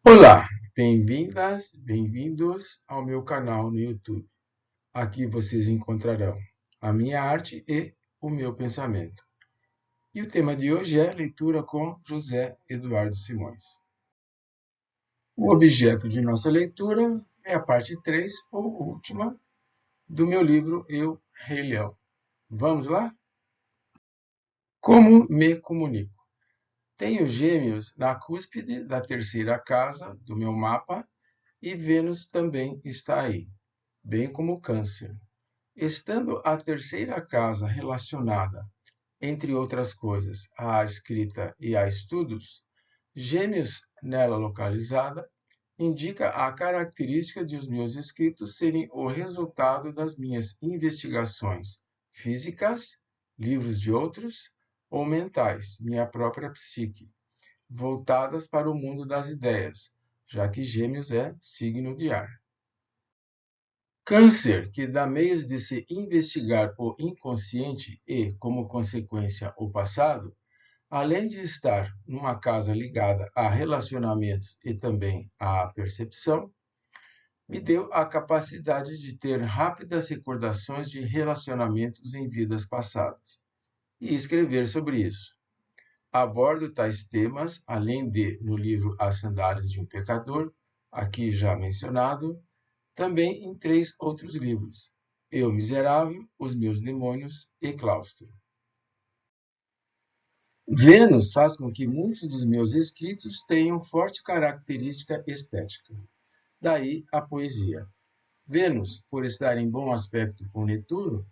Olá, bem-vindas, bem-vindos ao meu canal no YouTube. Aqui vocês encontrarão a minha arte e o meu pensamento. E o tema de hoje é leitura com José Eduardo Simões. O objeto de nossa leitura é a parte 3, ou última, do meu livro Eu, Rei Leão. Vamos lá? Como me comunico? Tenho Gêmeos na cúspide da terceira casa do meu mapa e Vênus também está aí, bem como Câncer. Estando a terceira casa relacionada, entre outras coisas, à escrita e a estudos, Gêmeos nela localizada indica a característica de os meus escritos serem o resultado das minhas investigações físicas, livros de outros, ou mentais, minha própria psique, voltadas para o mundo das ideias, já que Gêmeos é signo de ar. Câncer, que dá meios de se investigar o inconsciente e, como consequência, o passado, além de estar numa casa ligada a relacionamentos e também à percepção, me deu a capacidade de ter rápidas recordações de relacionamentos em vidas passadas e escrever sobre isso. Abordo tais temas, além de, no livro As Sandálias de um Pecador, aqui já mencionado, também em 3 outros livros: Eu Miserável, Os Meus Demônios e Claustro. Vênus faz com que muitos dos meus escritos tenham forte característica estética. Daí a poesia. Vênus, por estar em bom aspecto com Netuno,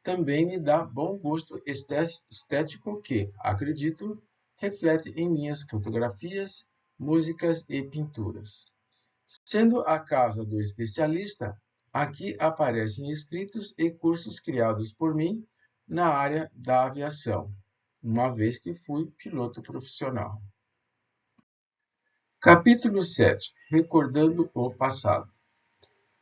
também me dá bom gosto estético que, acredito, reflete em minhas fotografias, músicas e pinturas. Sendo a casa do especialista, aqui aparecem escritos e cursos criados por mim na área da aviação, uma vez que fui piloto profissional. Capítulo 7. Recordando o passado.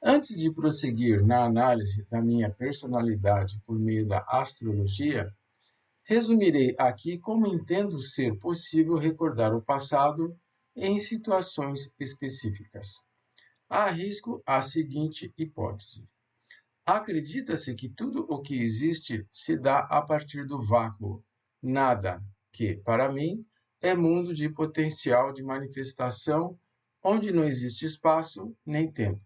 Antes de prosseguir na análise da minha personalidade por meio da astrologia, resumirei aqui como entendo ser possível recordar o passado em situações específicas. Arrisco a seguinte hipótese: acredita-se que tudo o que existe se dá a partir do vácuo, nada, que, para mim, é mundo de potencial de manifestação, onde não existe espaço nem tempo.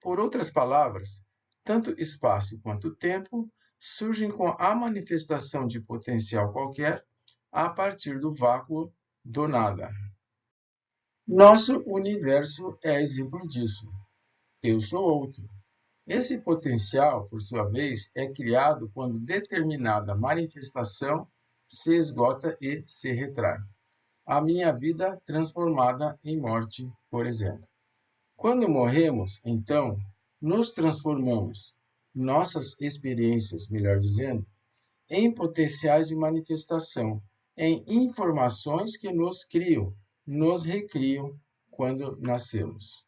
Por outras palavras, tanto espaço quanto tempo surgem com a manifestação de potencial qualquer a partir do vácuo do nada. Nosso universo é exemplo disso. Eu sou outro. Esse potencial, por sua vez, é criado quando determinada manifestação se esgota e se retrai. A minha vida transformada em morte, por exemplo. Quando morremos, então, nos transformamos, nossas experiências, melhor dizendo, em potenciais de manifestação, em informações que nos criam, nos recriam quando nascemos.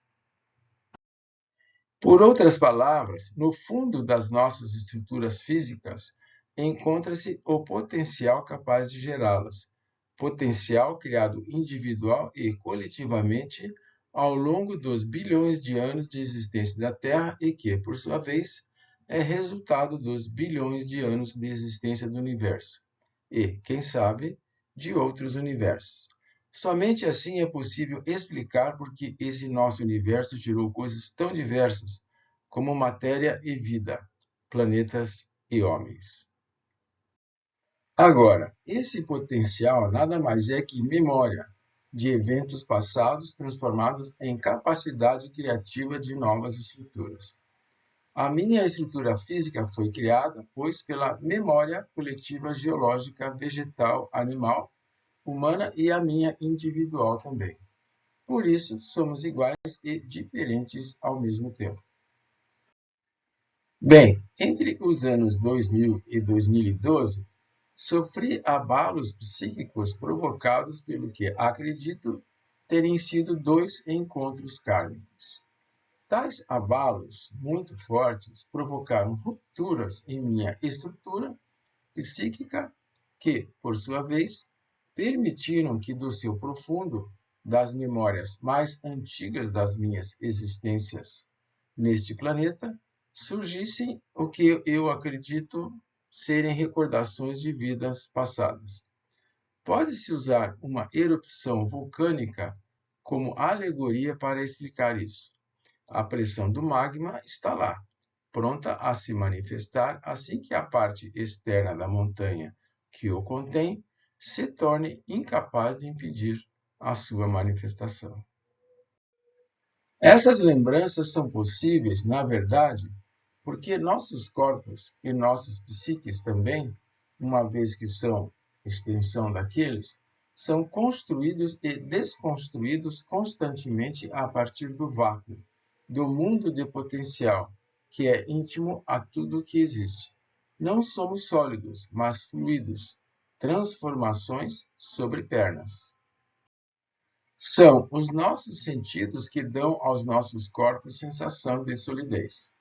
Por outras palavras, no fundo das nossas estruturas físicas encontra-se o potencial capaz de gerá-las, potencial criado individual e coletivamente ao longo dos bilhões de anos de existência da Terra e que, por sua vez, é resultado dos bilhões de anos de existência do universo e, quem sabe, de outros universos. Somente assim é possível explicar por que esse nosso universo gerou coisas tão diversas como matéria e vida, planetas e homens. Agora, esse potencial nada mais é que memória de eventos passados transformados em capacidade criativa de novas estruturas. A minha estrutura física foi criada, pois, pela memória coletiva geológica, vegetal, animal, humana e a minha individual também. Por isso, somos iguais e diferentes ao mesmo tempo. Bem, entre os anos 2000 e 2012, sofri abalos psíquicos provocados pelo que acredito terem sido 2 encontros kármicos. Tais abalos muito fortes provocaram rupturas em minha estrutura psíquica que, por sua vez, permitiram que do seu profundo das memórias mais antigas das minhas existências neste planeta, surgissem o que eu acredito serem recordações de vidas passadas. Pode-se usar uma erupção vulcânica como alegoria para explicar isso. A pressão do magma está lá, pronta a se manifestar assim que a parte externa da montanha que o contém se torne incapaz de impedir a sua manifestação. Essas lembranças são possíveis, na verdade, porque nossos corpos e nossas psiques também, uma vez que são extensão daqueles, são construídos e desconstruídos constantemente a partir do vácuo, do mundo de potencial, que é íntimo a tudo que existe. Não somos sólidos, mas fluidos, transformações sobre pernas. São os nossos sentidos que dão aos nossos corpos sensação de solidez.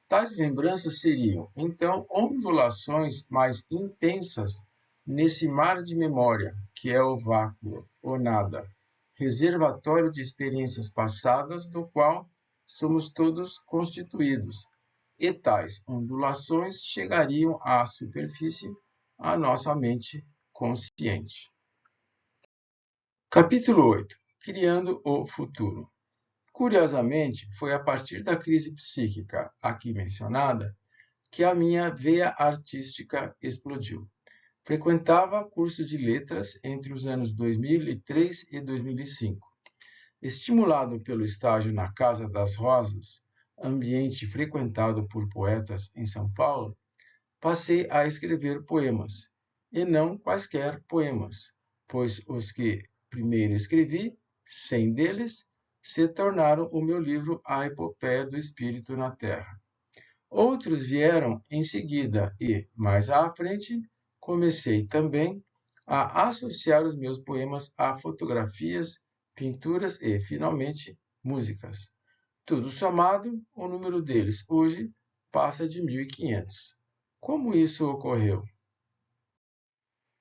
Tais lembranças seriam, então, ondulações mais intensas nesse mar de memória, que é o vácuo, o nada, reservatório de experiências passadas do qual somos todos constituídos, e tais ondulações chegariam à superfície, à nossa mente consciente. Capítulo 8. Criando o futuro. Curiosamente, foi a partir da crise psíquica aqui mencionada que a minha veia artística explodiu. Frequentava curso de letras entre os anos 2003 e 2005. Estimulado pelo estágio na Casa das Rosas, ambiente frequentado por poetas em São Paulo, passei a escrever poemas, e não quaisquer poemas, pois os que primeiro escrevi, 100 deles, se tornaram o meu livro A Epopeia do Espírito na Terra. Outros vieram em seguida e, mais à frente, comecei também a associar os meus poemas a fotografias, pinturas e, finalmente, músicas. Tudo somado, o número deles hoje passa de 1.500. Como isso ocorreu?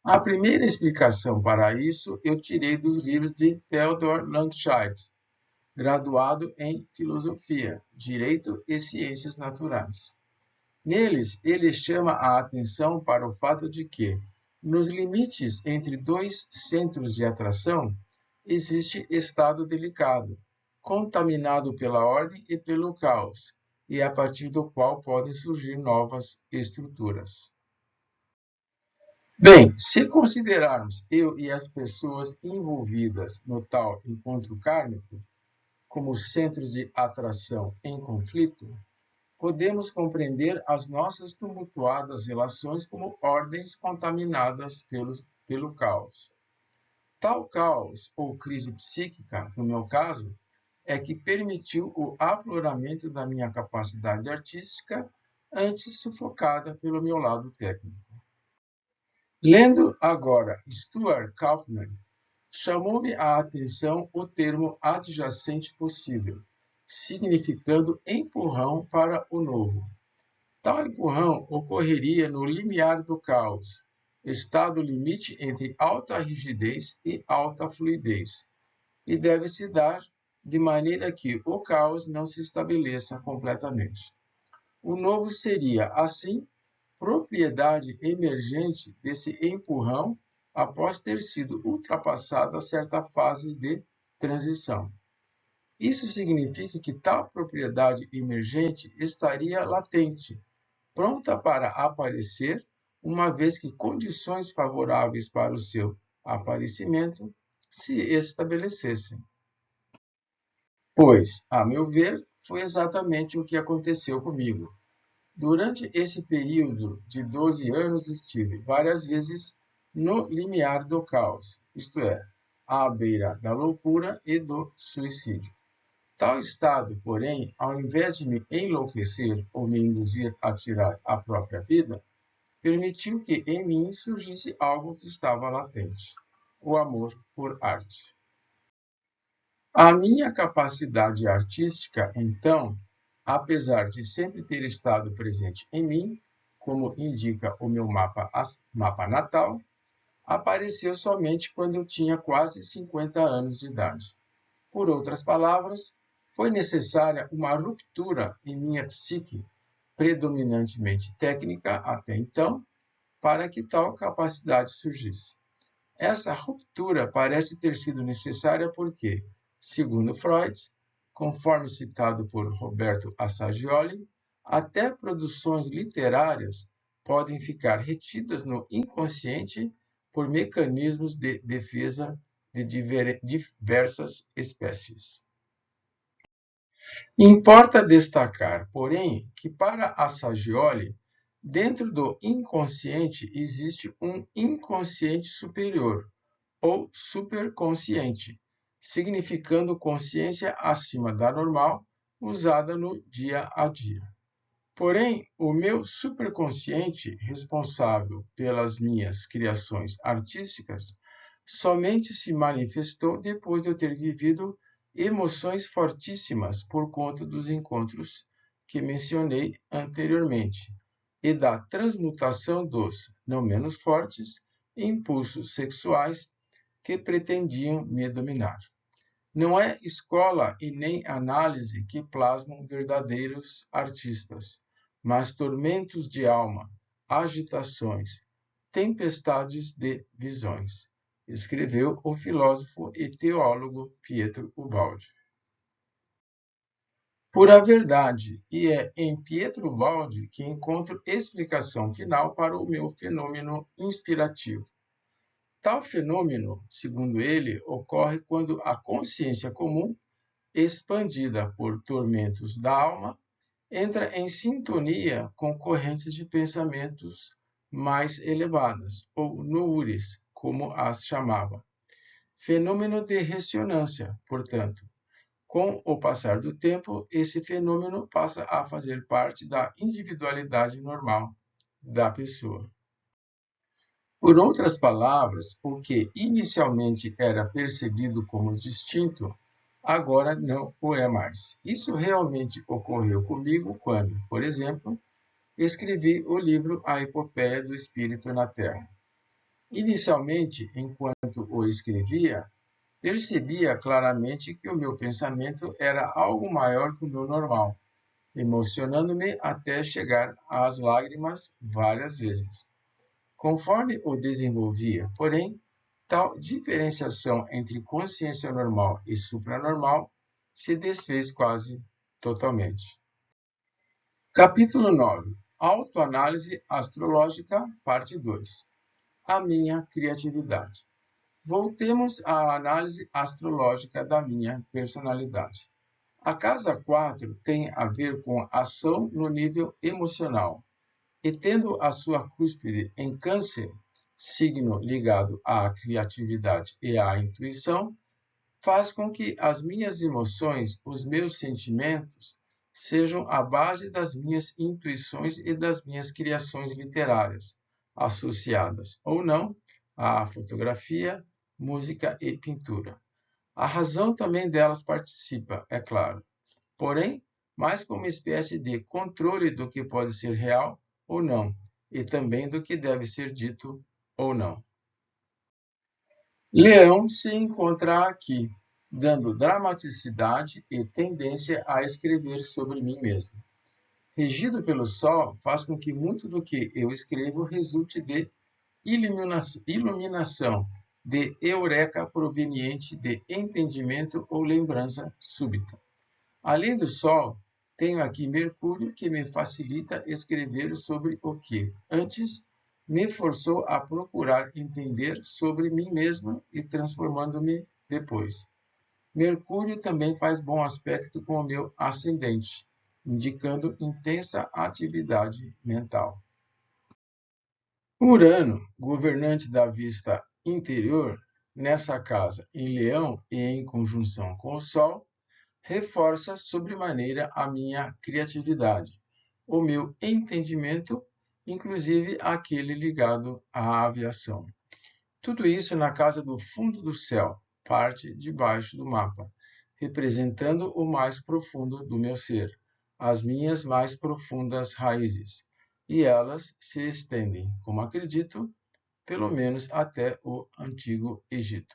A primeira explicação para isso eu tirei dos livros de Theodor Landscheid, graduado em Filosofia, Direito e Ciências Naturais. Neles, ele chama a atenção para o fato de que, nos limites entre dois centros de atração, existe estado delicado, contaminado pela ordem e pelo caos, e a partir do qual podem surgir novas estruturas. Bem, se considerarmos eu e as pessoas envolvidas no tal encontro kármico como centros de atração em conflito, podemos compreender as nossas tumultuadas relações como ordens contaminadas pelo caos. Tal caos, ou crise psíquica, no meu caso, é que permitiu o afloramento da minha capacidade artística, antes sufocada pelo meu lado técnico. Lendo agora Stuart Kauffman, chamou-me a atenção o termo adjacente possível, significando empurrão para o novo. Tal empurrão ocorreria no limiar do caos, estado limite entre alta rigidez e alta fluidez, e deve se dar de maneira que o caos não se estabeleça completamente. O novo seria, assim, propriedade emergente desse empurrão após ter sido ultrapassada certa fase de transição. Isso significa que tal propriedade emergente estaria latente, pronta para aparecer, uma vez que condições favoráveis para o seu aparecimento se estabelecessem. Pois, a meu ver, foi exatamente o que aconteceu comigo. Durante esse período de 12 anos estive várias vezes no limiar do caos, isto é, à beira da loucura e do suicídio. Tal estado, porém, ao invés de me enlouquecer ou me induzir a tirar a própria vida, permitiu que em mim surgisse algo que estava latente: o amor por arte. A minha capacidade artística, então, apesar de sempre ter estado presente em mim, como indica o meu mapa natal, apareceu somente quando eu tinha quase 50 anos de idade. Por outras palavras, foi necessária uma ruptura em minha psique, predominantemente técnica até então, para que tal capacidade surgisse. Essa ruptura parece ter sido necessária porque, segundo Freud, conforme citado por Roberto Assagioli, até produções literárias podem ficar retidas no inconsciente por mecanismos de defesa de diversas espécies. Importa destacar, porém, que para Assagioli, dentro do inconsciente existe um inconsciente superior, ou superconsciente, significando consciência acima da normal, usada no dia a dia. Porém, o meu superconsciente, responsável pelas minhas criações artísticas, somente se manifestou depois de eu ter vivido emoções fortíssimas por conta dos encontros que mencionei anteriormente e da transmutação dos, não menos fortes, impulsos sexuais que pretendiam me dominar. Não é escola e nem análise que plasmam verdadeiros artistas, mas tormentos de alma, agitações, tempestades de visões, escreveu o filósofo e teólogo Pietro Ubaldi. Por a verdade, e é em Pietro Ubaldi que encontro explicação final para o meu fenômeno inspirativo. Tal fenômeno, segundo ele, ocorre quando a consciência comum, expandida por tormentos da alma, entra em sintonia com correntes de pensamentos mais elevadas, ou noures, como as chamava. Fenômeno de ressonância, portanto. Com o passar do tempo, esse fenômeno passa a fazer parte da individualidade normal da pessoa. Por outras palavras, o que inicialmente era percebido como distinto, agora não o é mais. Isso realmente ocorreu comigo quando, por exemplo, escrevi o livro A Epopeia do Espírito na Terra. Inicialmente, enquanto o escrevia, percebia claramente que o meu pensamento era algo maior que o meu normal, emocionando-me até chegar às lágrimas várias vezes. Conforme o desenvolvia, porém, tal diferenciação entre consciência normal e supranormal se desfez quase totalmente. Capítulo 9. Autoanálise astrológica, parte 2. A minha criatividade. Voltemos à análise astrológica da minha personalidade. A casa 4 tem a ver com ação no nível emocional, e tendo a sua cúspide em Câncer, signo ligado à criatividade e à intuição, faz com que as minhas emoções, os meus sentimentos, sejam a base das minhas intuições e das minhas criações literárias, associadas ou não à fotografia, música e pintura. A razão também delas participa, é claro, porém, mais como espécie de controle do que pode ser real ou não, e também do que deve ser dito ou não. Leão se encontra aqui, dando dramaticidade e tendência a escrever sobre mim mesmo. Regido pelo Sol, faz com que muito do que eu escrevo resulte de iluminação, de eureka proveniente de entendimento ou lembrança súbita. Além do Sol, tenho aqui Mercúrio, que me facilita escrever sobre o que, antes, me forçou a procurar entender sobre mim mesmo e transformando-me depois. Mercúrio também faz bom aspecto com o meu ascendente, indicando intensa atividade mental. Urano, governante da vista interior, nessa casa em Leão e em conjunção com o Sol, reforça sobremaneira a minha criatividade, o meu entendimento, inclusive aquele ligado à aviação. Tudo isso na casa do fundo do céu, parte de baixo do mapa, representando o mais profundo do meu ser, as minhas mais profundas raízes, e elas se estendem, como acredito, pelo menos até o Antigo Egito.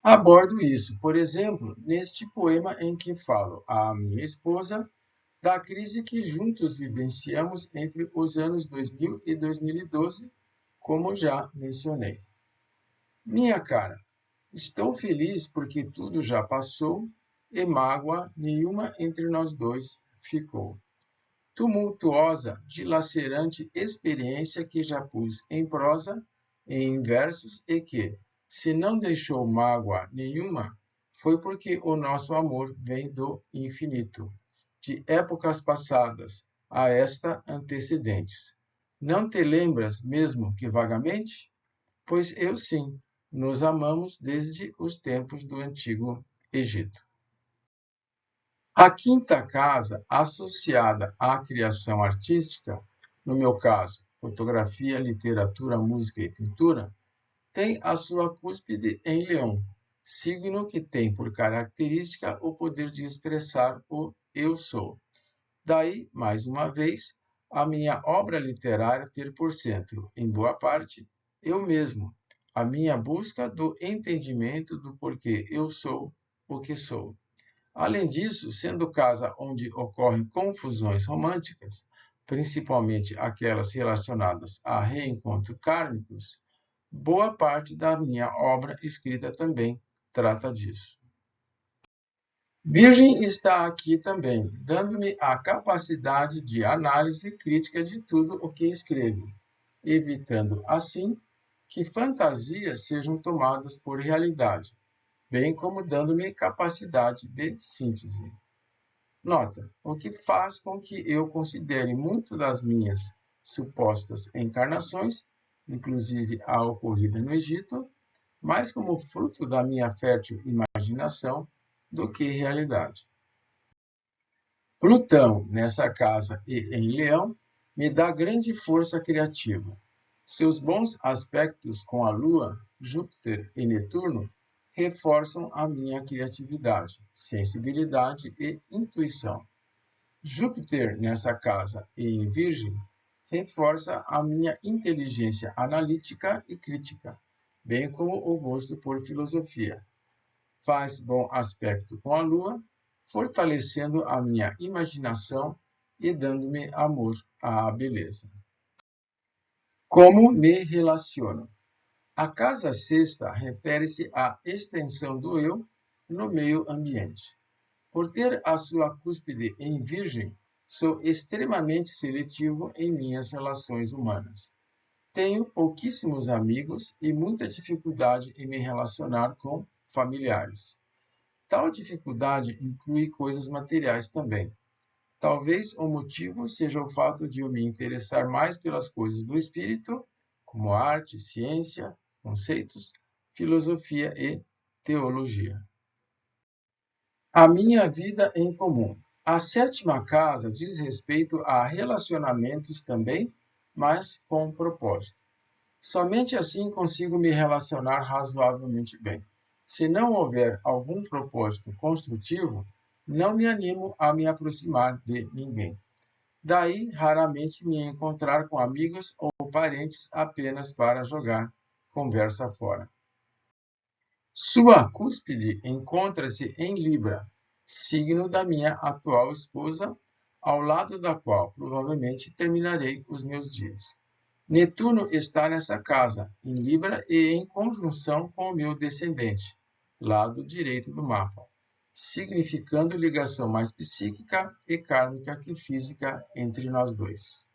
Abordo isso, por exemplo, neste poema em que falo à minha esposa da crise que juntos vivenciamos entre os anos 2000 e 2012, como já mencionei. Minha cara, estou feliz porque tudo já passou e mágoa nenhuma entre nós dois ficou. Tumultuosa, dilacerante experiência que já pus em prosa, em versos e que, se não deixou mágoa nenhuma, foi porque o nosso amor vem do infinito, de épocas passadas a esta antecedentes. Não te lembras, mesmo que vagamente? Pois eu sim, nos amamos desde os tempos do Antigo Egito. A quinta casa, associada à criação artística, no meu caso, fotografia, literatura, música e pintura, tem a sua cúspide em Leão, signo que tem por característica o poder de expressar o eu sou. Daí, mais uma vez, a minha obra literária ter por centro, em boa parte, eu mesmo, a minha busca do entendimento do porquê eu sou o que sou. Além disso, sendo casa onde ocorrem confusões românticas, principalmente aquelas relacionadas a reencontros kármicos, boa parte da minha obra escrita também trata disso. Virgem está aqui também, dando-me a capacidade de análise crítica de tudo o que escrevo, evitando, assim, que fantasias sejam tomadas por realidade, bem como dando-me capacidade de síntese. Nota, o que faz com que eu considere muito das minhas supostas encarnações, inclusive a ocorrida no Egito, mais como fruto da minha fértil imaginação do que realidade. Plutão, nessa casa e em Leão, me dá grande força criativa. Seus bons aspectos com a Lua, Júpiter e Netuno reforçam a minha criatividade, sensibilidade e intuição. Júpiter, nessa casa e em Virgem, reforça a minha inteligência analítica e crítica, bem como o gosto por filosofia. Faz bom aspecto com a Lua, fortalecendo a minha imaginação e dando-me amor à beleza. Como me relaciono? A casa sexta refere-se à extensão do eu no meio ambiente. Por ter a sua cúspide em Virgem, sou extremamente seletivo em minhas relações humanas. Tenho pouquíssimos amigos e muita dificuldade em me relacionar com familiares. Tal dificuldade inclui coisas materiais também. Talvez o motivo seja o fato de eu me interessar mais pelas coisas do espírito, como arte, ciência, conceitos, filosofia e teologia. A minha vida em comum. A sétima casa diz respeito a relacionamentos também, mas com propósito. Somente assim consigo me relacionar razoavelmente bem. Se não houver algum propósito construtivo, não me animo a me aproximar de ninguém. Daí, raramente me encontrar com amigos ou parentes apenas para jogar conversa fora. Sua cúspide encontra-se em Libra, signo da minha atual esposa, ao lado da qual provavelmente terminarei os meus dias. Netuno está nessa casa, em Libra e em conjunção com o meu descendente, lado direito do mapa, significando ligação mais psíquica e kármica que física entre nós dois.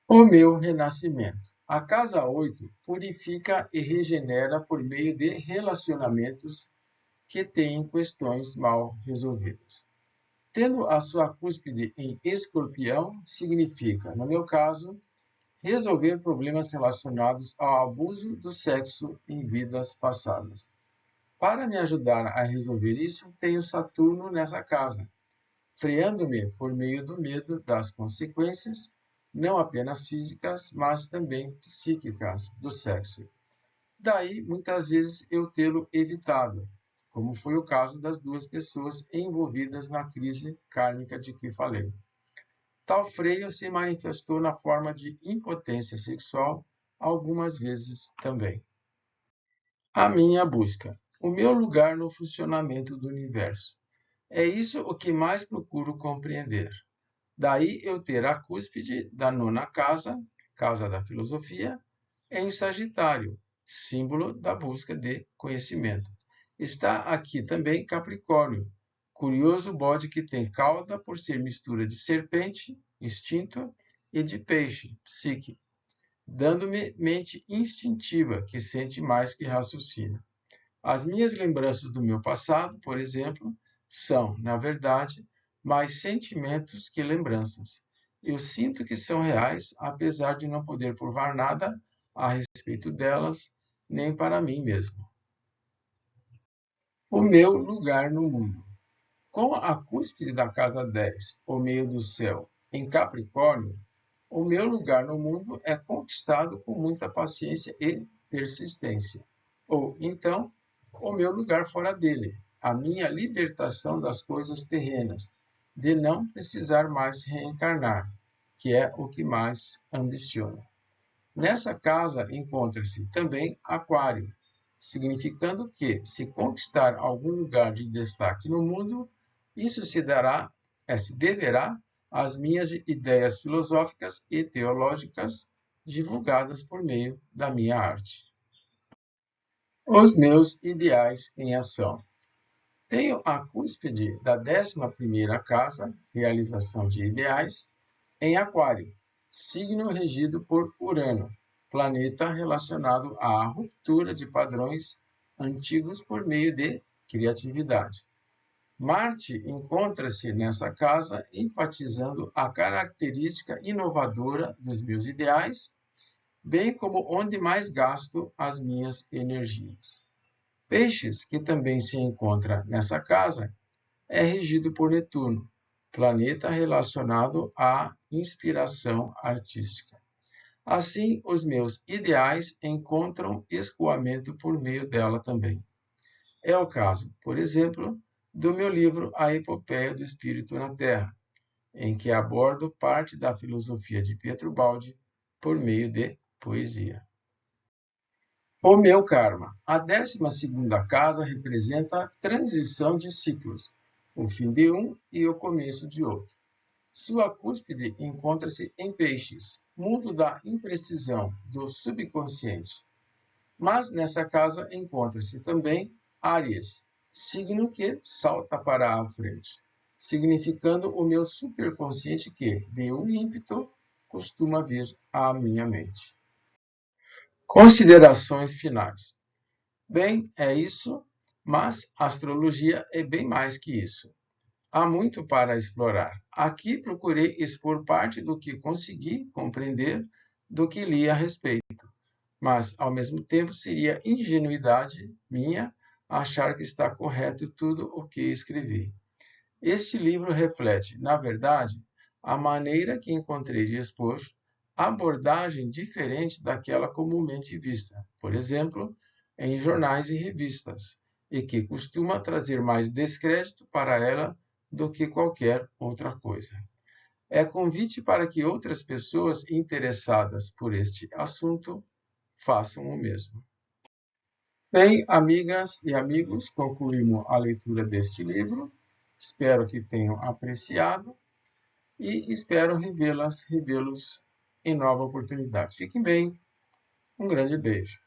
O meu renascimento. A casa 8 purifica e regenera por meio de relacionamentos que têm questões mal resolvidas. Tendo a sua cúspide em Escorpião, significa, no meu caso, resolver problemas relacionados ao abuso do sexo em vidas passadas. Para me ajudar a resolver isso, tenho Saturno nessa casa, freando-me por meio do medo das consequências, não apenas físicas, mas também psíquicas do sexo. Daí, muitas vezes, eu tê-lo evitado, como foi o caso das duas pessoas envolvidas na crise kármica de que falei. Tal freio se manifestou na forma de impotência sexual, algumas vezes também. A minha busca, o meu lugar no funcionamento do universo. É isso o que mais procuro compreender. Daí eu ter a cúspide da nona casa, casa da filosofia, em Sagitário, símbolo da busca de conhecimento. Está aqui também Capricórnio, curioso bode que tem cauda por ser mistura de serpente, instinto, e de peixe, psique, dando-me mente instintiva que sente mais que raciocina. As minhas lembranças do meu passado, por exemplo, são, na verdade, mais sentimentos que lembranças. Eu sinto que são reais, apesar de não poder provar nada a respeito delas, nem para mim mesmo. O meu lugar no mundo. Com a cúspide da casa 10, o meio do céu, em Capricórnio, o meu lugar no mundo é conquistado com muita paciência e persistência. Ou, então, o meu lugar fora dele, a minha libertação das coisas terrenas, de não precisar mais reencarnar, que é o que mais ambiciono. Nessa casa encontra-se também Aquário, significando que, se conquistar algum lugar de destaque no mundo, isso se deverá às minhas ideias filosóficas e teológicas divulgadas por meio da minha arte. Os meus ideais em ação. Tenho a cúspide da 11ª casa, realização de ideais, em Aquário, signo regido por Urano, planeta relacionado à ruptura de padrões antigos por meio de criatividade. Marte encontra-se nessa casa, enfatizando a característica inovadora dos meus ideais, bem como onde mais gasto as minhas energias. Peixes, que também se encontra nessa casa, é regido por Netuno, planeta relacionado à inspiração artística. Assim, os meus ideais encontram escoamento por meio dela também. É o caso, por exemplo, do meu livro A Epopeia do Espírito na Terra, em que abordo parte da filosofia de Pietro Baldi por meio de poesia. O meu karma. A 12ª casa representa a transição de ciclos, o fim de um e o começo de outro. Sua cúspide encontra-se em Peixes, mundo da imprecisão, do subconsciente. Mas nessa casa encontra-se também Áries, signo que salta para a frente, significando o meu superconsciente que, de um ímpeto, costuma vir à minha mente. Considerações finais. Bem, é isso, mas astrologia é bem mais que isso. Há muito para explorar. Aqui procurei expor parte do que consegui compreender do que li a respeito, mas, ao mesmo tempo, seria ingenuidade minha achar que está correto tudo o que escrevi. Este livro reflete, na verdade, a maneira que encontrei de expor, abordagem diferente daquela comumente vista, por exemplo, em jornais e revistas, e que costuma trazer mais descrédito para ela do que qualquer outra coisa. É convite para que outras pessoas interessadas por este assunto façam o mesmo. Bem, amigas e amigos, concluímos a leitura deste livro. Espero que tenham apreciado e espero revê-los em nova oportunidade. Fiquem bem, um grande beijo.